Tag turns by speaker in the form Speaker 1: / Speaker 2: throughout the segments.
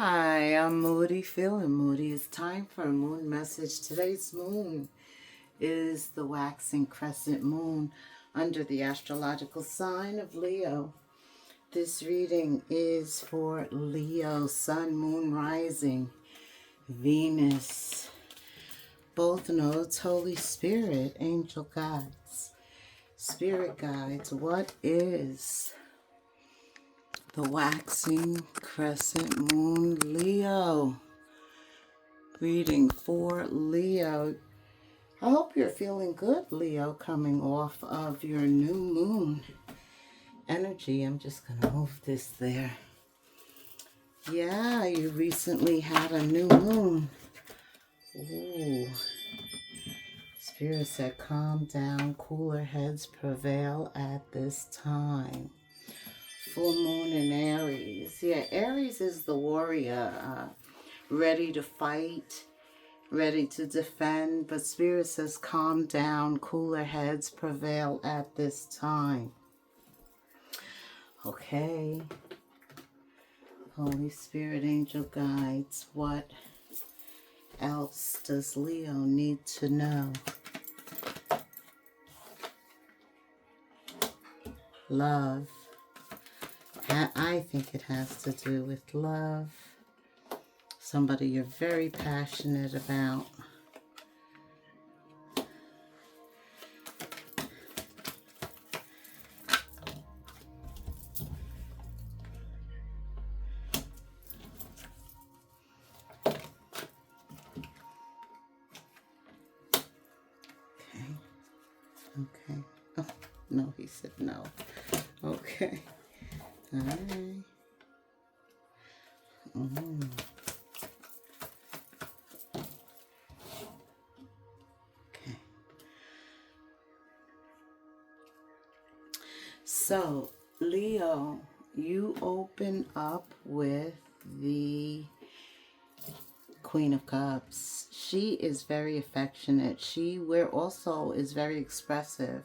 Speaker 1: Hi, I'm Moody, feeling Moody. It's time for a moon message. Today's moon is the waxing crescent moon under the astrological sign of Leo. This reading is for Leo, sun, moon, rising, Venus, both nodes, Holy Spirit, angel guides, spirit guides. What is the waxing crescent moon, Leo? Reading for Leo. I hope you're feeling good, Leo, coming off of your new moon energy. I'm just going to move this there. Yeah, you recently had a new moon. Ooh. Spirit said, calm down, cooler heads prevail at this time. Full moon in Aries. Yeah, Aries is the warrior, ready to fight, ready to defend, but Spirit says calm down, cooler heads prevail at this time. Okay. Holy Spirit, angel guides, what else does Leo need to know? Love. I think it has to do with love. Somebody you're very passionate about. Okay. Oh, no, he said no. Okay. All right. Okay. So, Leo, you open up with the Queen of Cups. She is very affectionate. Also is very expressive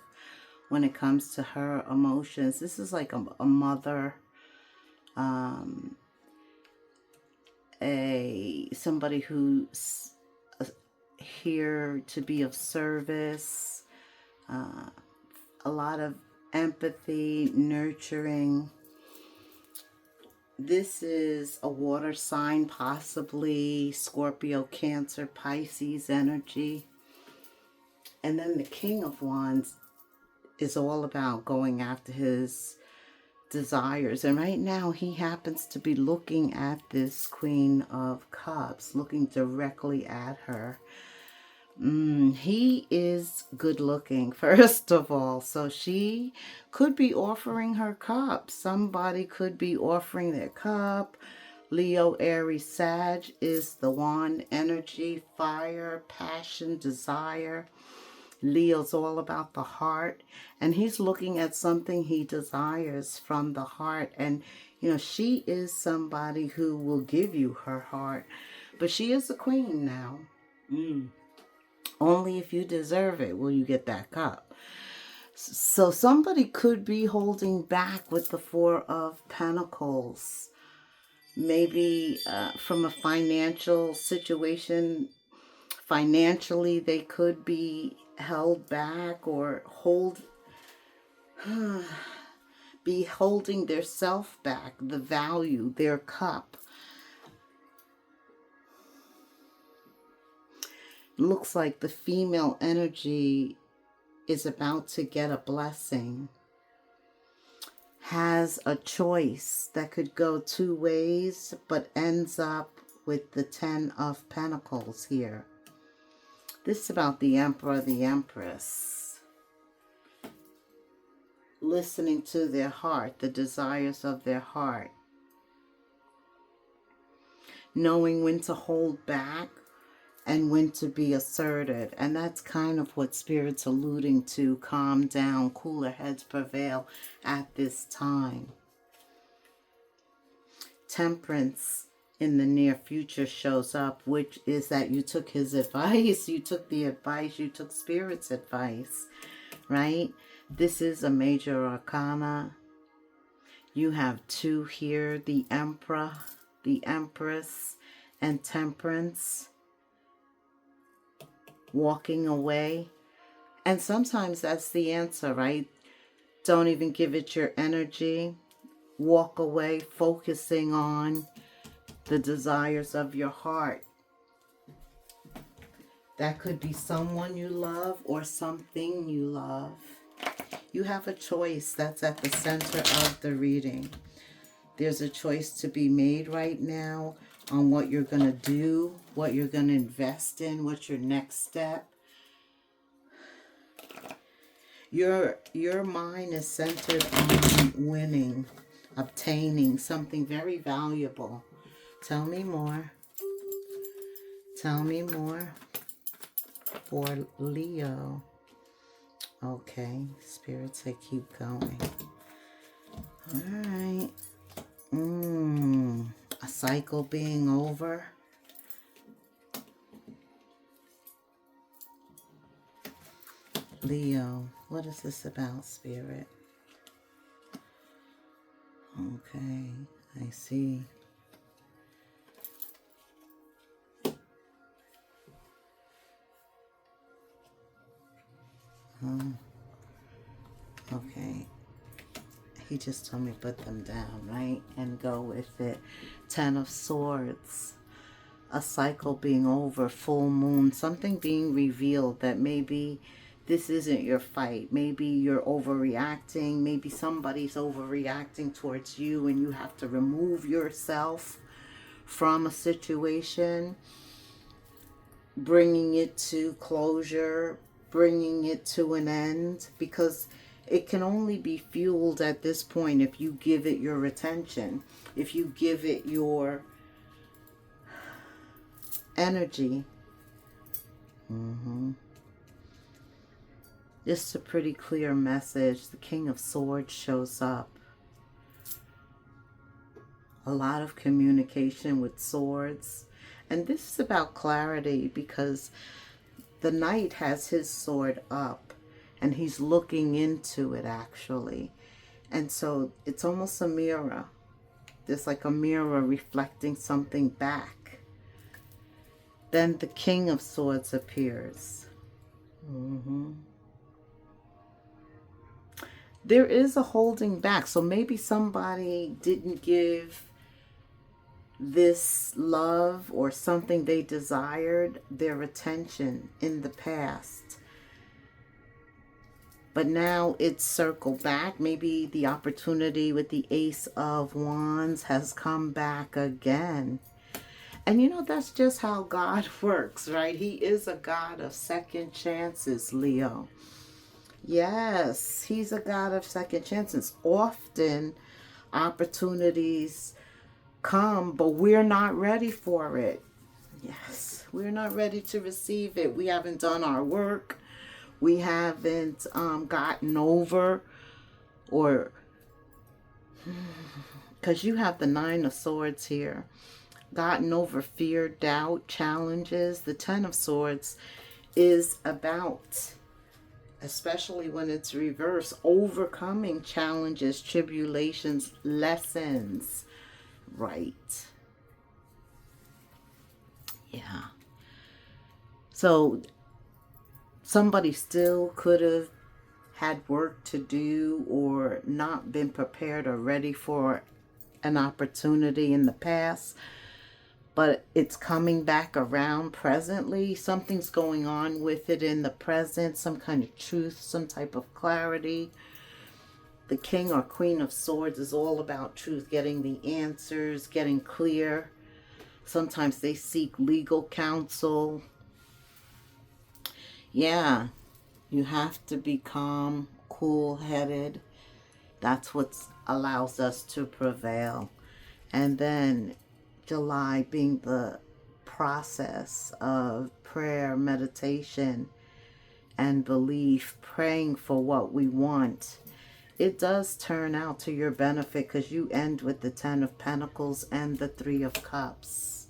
Speaker 1: when it comes to her emotions. This is like a mother, somebody who's here to be of service, a lot of empathy, nurturing. This is a water sign, possibly Scorpio, Cancer, Pisces energy. And then the King of Wands is all about going after his desires. And right now he happens to be looking at this Queen of Cups, looking directly at her. He is good looking, first of all. So she could be offering her cup. Somebody could be offering their cup. Leo, Aries, Sag is the wand energy, fire, passion, desire. Leo's all about the heart. And he's looking at something he desires from the heart. And, you know, she is somebody who will give you her heart. But she is a queen now. Only if you deserve it will you get that cup. So somebody could be holding back with the Four of Pentacles. Maybe from a financial situation. Financially, they could be held back or be holding their self back, the value, their cup. Looks like the female energy is about to get a blessing, has a choice that could go two ways, but ends up with the Ten of Pentacles here. This is about the Emperor, the Empress. Listening to their heart, the desires of their heart. Knowing when to hold back and when to be assertive. And that's kind of what Spirit's alluding to. Calm down, cooler heads prevail at this time. Temperance in the near future shows up, which is that you took his advice, you took the advice, you took Spirit's advice, right? This is a major arcana. You have two here, the Emperor the Empress, and Temperance, walking away. And sometimes that's the answer, right? Don't even give it your energy. Walk away, focusing on the desires of your heart. That could be someone you love or something you love. You have a choice. That's at the center of the reading. There's a choice to be made right now on what you're going to do, what you're going to invest in, what's your next step. Your mind is centered on winning, obtaining something very valuable. Tell me more. Tell me more. For Leo. Okay, Spirit say keep going. All right. A cycle being over. Leo, what is this about, Spirit? Okay, I see. Okay. He just told me put them down, right? And go with it. 10 of Swords. A cycle being over, full moon, something being revealed that maybe this isn't your fight. Maybe you're overreacting. Maybe somebody's overreacting towards you and you have to remove yourself from a situation, bringing it to closure, bringing it to an end, because it can only be fueled at this point if you give it your attention, if you give it your energy. This is a pretty clear message. The King of Swords shows up. A lot of communication with swords. And this is about clarity because the Knight has his sword up and he's looking into it actually. And so it's almost a mirror. There's like a mirror reflecting something back. Then the King of Swords appears. There is a holding back. So maybe somebody didn't give this love or something they desired their attention in the past. But now it's circled back. Maybe the opportunity with the Ace of Wands has come back again. And you know, that's just how God works, right? He is a God of second chances, Leo. Yes, he's a God of second chances. Often opportunities come, but we're not ready for it. Yes, we're not ready to receive it. We haven't done our work. We haven't gotten over, or because you have the Nine of Swords here, gotten over fear, doubt, challenges. The Ten of Swords is about, especially when it's reversed, overcoming challenges, tribulations, lessons. Right. Yeah. So somebody still could have had work to do or not been prepared or ready for an opportunity in the past, but it's coming back around presently. Something's going on with it in the present, some kind of truth, some type of clarity. The King or Queen of Swords is all about truth, getting the answers, getting clear. Sometimes they seek legal counsel. Yeah, you have to be calm, cool-headed. That's what allows us to prevail. And then July being the process of prayer, meditation, and belief, praying for what we want. It does turn out to your benefit because you end with the Ten of Pentacles and the Three of Cups.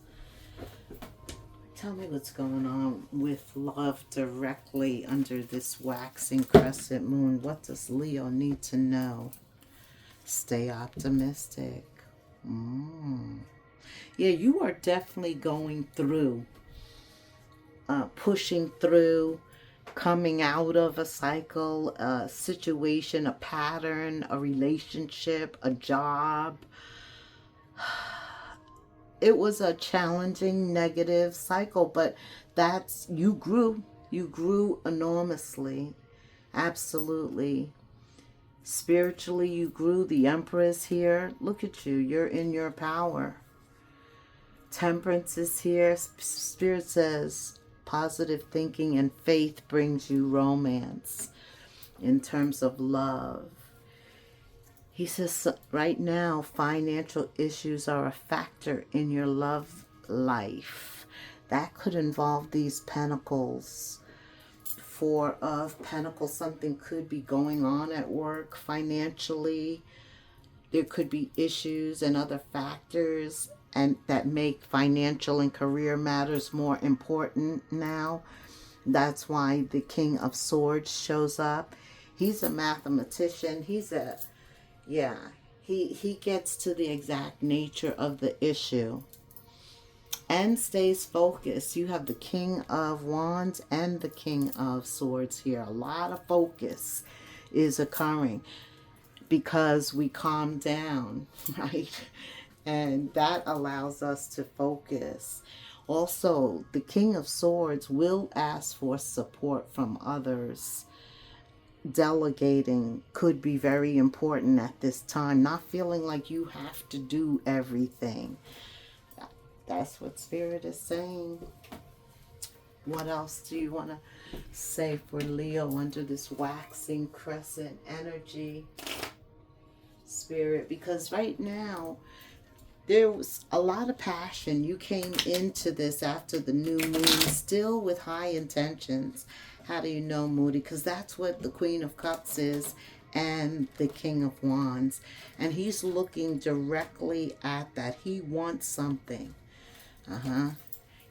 Speaker 1: Tell me what's going on with love directly under this waxing crescent moon. What does Leo need to know? Stay optimistic. Yeah, you are definitely going through, pushing through, coming out of a cycle, a situation, a pattern, a relationship, a job. It was a challenging, negative cycle, but that's, you grew enormously. Absolutely. Spiritually, you grew. The Empress here. Look at you. You're in your power. Temperance is here. Spirit says positive thinking and faith brings you romance in terms of love. He says right now financial issues are a factor in your love life. That could involve these pentacles. Four of Pentacles, something could be going on at work financially. There could be issues and other factors and that make financial and career matters more important now. That's why the King of Swords shows up. He's a mathematician. He gets to the exact nature of the issue and stays focused. You have the King of Wands and the King of Swords here. A lot of focus is occurring because we calm down, right? And that allows us to focus. Also, the King of Swords will ask for support from others. Delegating could be very important at this time. Not feeling like you have to do everything. That's what Spirit is saying. What else do you want to say for Leo under this waxing crescent energy, Spirit? Because right now, there was a lot of passion. You came into this after the new moon, still with high intentions. How do you know, Moody? Because that's what the Queen of Cups is and the King of Wands. And he's looking directly at that. He wants something.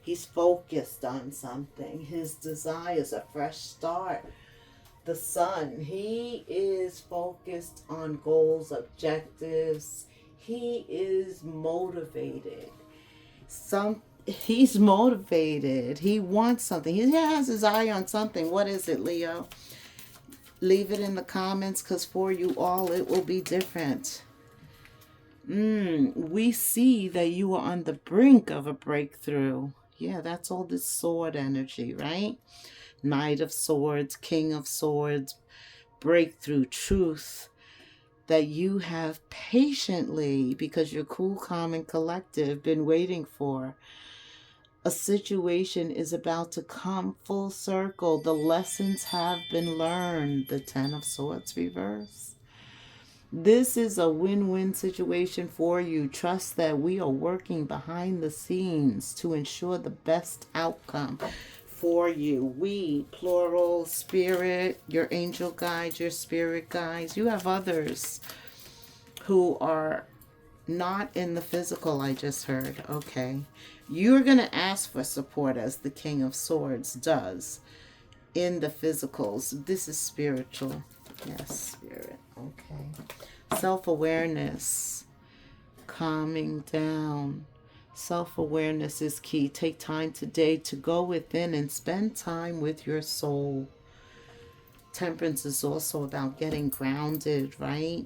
Speaker 1: He's focused on something. His desire is a fresh start. The Sun, he is focused on goals, objectives. He is motivated. He's motivated. He wants something. He has his eye on something. What is it, Leo? Leave it in the comments, because for you all, it will be different. We see that you are on the brink of a breakthrough. Yeah, that's all this sword energy, right? Knight of Swords, King of Swords, breakthrough, truth that you have patiently, because you're cool, calm, and collective, been waiting for. A situation is about to come full circle. The lessons have been learned. The Ten of Swords reverse. This is a win-win situation for you. Trust that we are working behind the scenes to ensure the best outcome for you. We, plural, Spirit, your angel guides, your spirit guides. You have others who are not in the physical, I just heard. Okay. You're going to ask for support as the King of Swords does in the physicals. This is spiritual. Yes, Spirit. Okay. Self-awareness. Calming down. Self-awareness is key. Take time today to go within and spend time with your soul. Temperance is also about getting grounded, right?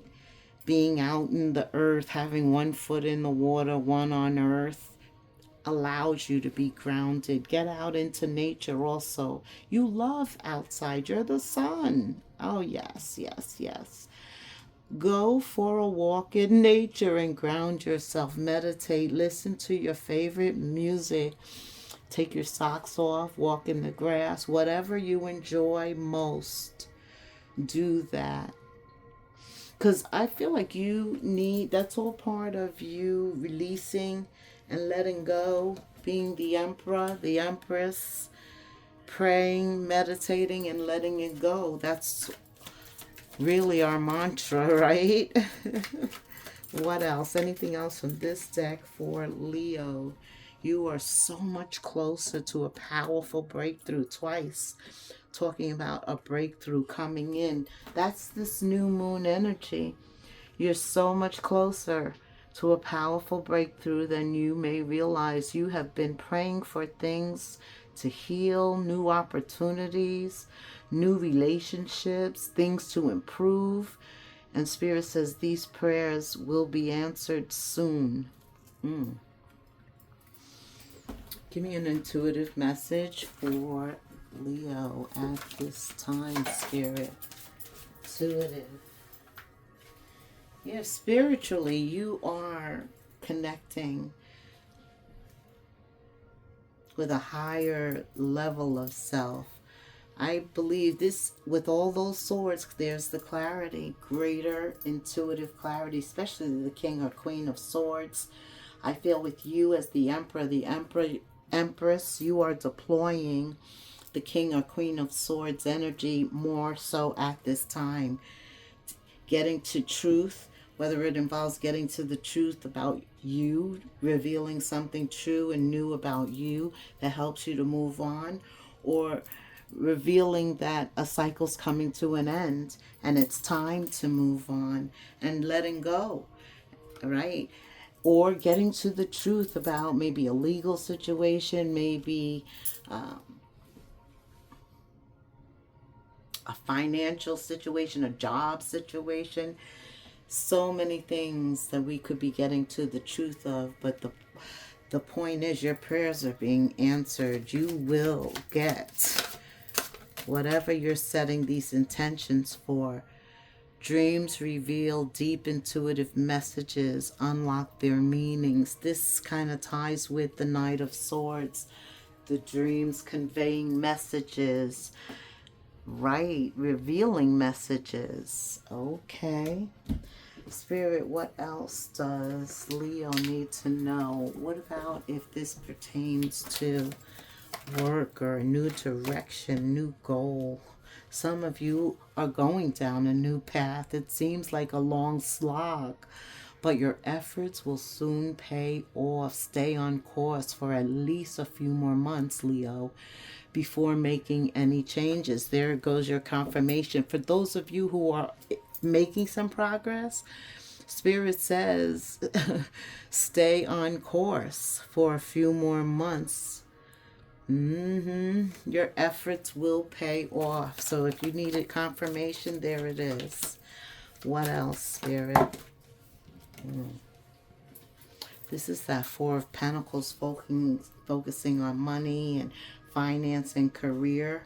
Speaker 1: Being out in the earth, having one foot in the water, one on earth, allows you to be grounded. Get out into nature also. You love outside. You're the sun. Oh, yes, yes, yes. Go for a walk in nature and ground yourself. Meditate. Listen to your favorite music. Take your socks off. Walk in the grass. Whatever you enjoy most, do that. Because I feel like that's all part of you releasing and letting go, being the emperor, the empress, praying, meditating, and letting it go. That's really our mantra, right? What else? Anything else from this deck for Leo? You are so much closer to a powerful breakthrough. Twice talking about a breakthrough coming in. That's this new moon energy. You're so much closer to a powerful breakthrough, then you may realize you have been praying for things to heal, new opportunities, new relationships, things to improve. And Spirit says these prayers will be answered soon. Give me an intuitive message for Leo at this time, Spirit. Intuitive. Yeah, spiritually, you are connecting with a higher level of self. I believe this, with all those swords, there's the clarity, greater intuitive clarity, especially the King or Queen of Swords. I feel with you as the Emperor, Empress, you are deploying the King or Queen of Swords energy more so at this time. Getting to truth, whether it involves getting to the truth about you, revealing something true and new about you that helps you to move on, or revealing that a cycle's coming to an end and it's time to move on and letting go, right? Or getting to the truth about maybe a legal situation, maybe a financial situation, a job situation. So many things that we could be getting to the truth of, but the point is your prayers are being answered. You will get whatever you're setting these intentions for. Dreams reveal deep intuitive messages, unlock their meanings. This kind of ties with the Knight of Swords. The dreams conveying messages, right? Revealing messages. Okay. Spirit, what else does Leo need to know? What about if this pertains to work or a new direction, new goal? Some of you are going down a new path. It seems like a long slog, but your efforts will soon pay off. Stay on course for at least a few more months, Leo, before making any changes. There goes your confirmation. For those of you who are making some progress, Spirit says stay on course for a few more months. Your efforts will pay off. So if you needed confirmation, there it is. What else, Spirit? This is that Four of Pentacles, focusing on money and finance and career.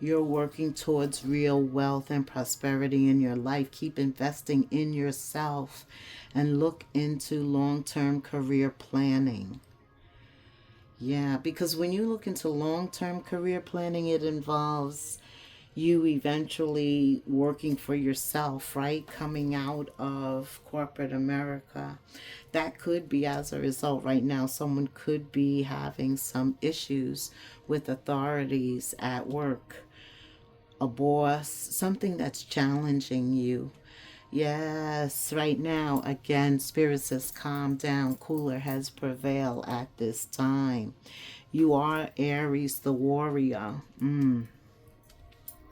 Speaker 1: You're working towards real wealth and prosperity in your life. Keep investing in yourself and look into long-term career planning. Yeah, because when you look into long-term career planning, it involves you eventually working for yourself, right? Coming out of corporate America. That could be as a result. Right now, someone could be having some issues with authorities at work, a boss, something that's challenging you. Yes, right now, again, Spirit says calm down, cooler heads prevail at this time. You are Aries, the warrior.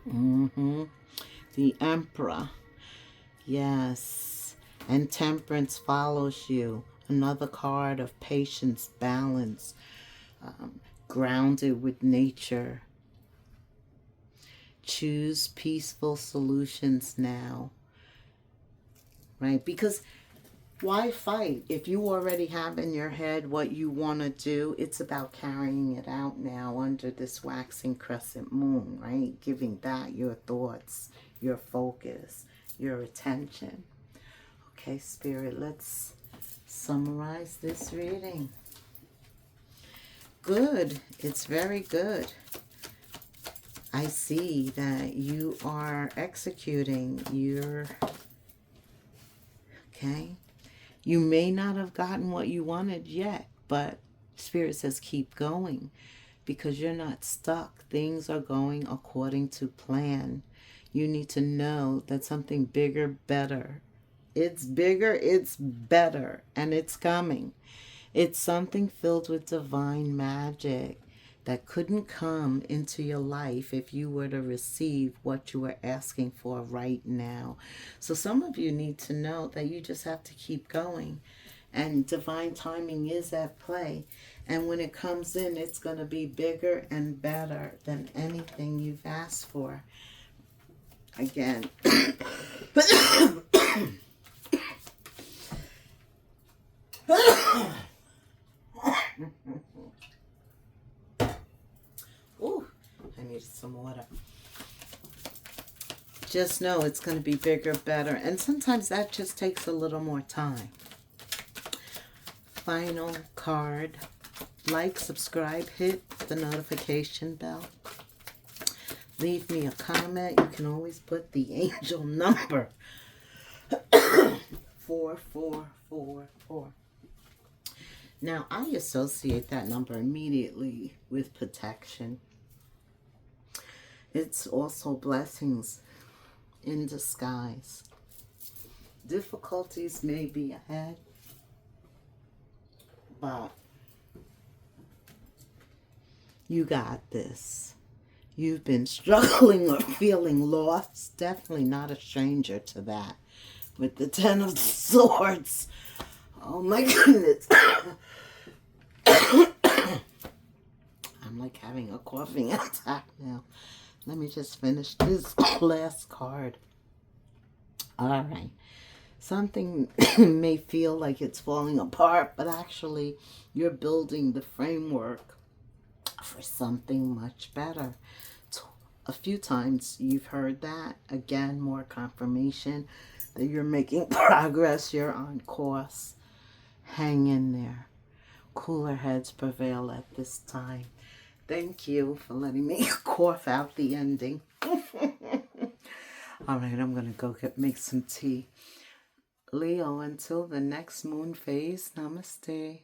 Speaker 1: The Emperor. Yes. And Temperance follows you. Another card of patience, balance, grounded with nature. Choose peaceful solutions now. Right? Because why fight? If you already have in your head what you want to do, it's about carrying it out now under this waxing crescent moon, right? Giving that your thoughts, your focus, your attention. Okay, Spirit, let's summarize this reading. Good. It's very good. I see that you are executing your... Okay? You may not have gotten what you wanted yet, but Spirit says keep going because you're not stuck. Things are going according to plan. You need to know that something bigger, better. It's bigger, it's better, and it's coming. It's something filled with divine magic that couldn't come into your life if you were to receive what you are asking for right now. So some of you need to know that you just have to keep going And divine timing is at play. And when it comes in, it's going to be bigger and better than anything you've asked for. Again. Ooh, I needed some water. Just know it's going to be bigger, better. And sometimes that just takes a little more time. Final card. Like, subscribe, hit the notification bell. Leave me a comment. You can always put the angel number. 4444. Now, I associate that number immediately with protection. It's also blessings in disguise. Difficulties may be ahead, but you got this. You've been struggling or feeling lost. Definitely not a stranger to that. With the 10 of Swords. Oh my goodness. I'm like having a coughing attack now. Let me just finish this last card. All right. Something may feel like it's falling apart, but actually you're building the framework for something much better. A few times you've heard that. Again, more confirmation that you're making progress. You're on course. Hang in there. Cooler heads prevail at this time. Thank you for letting me cough out the ending. All right, I'm going to go make some tea. Leo, until the next moon phase, namaste.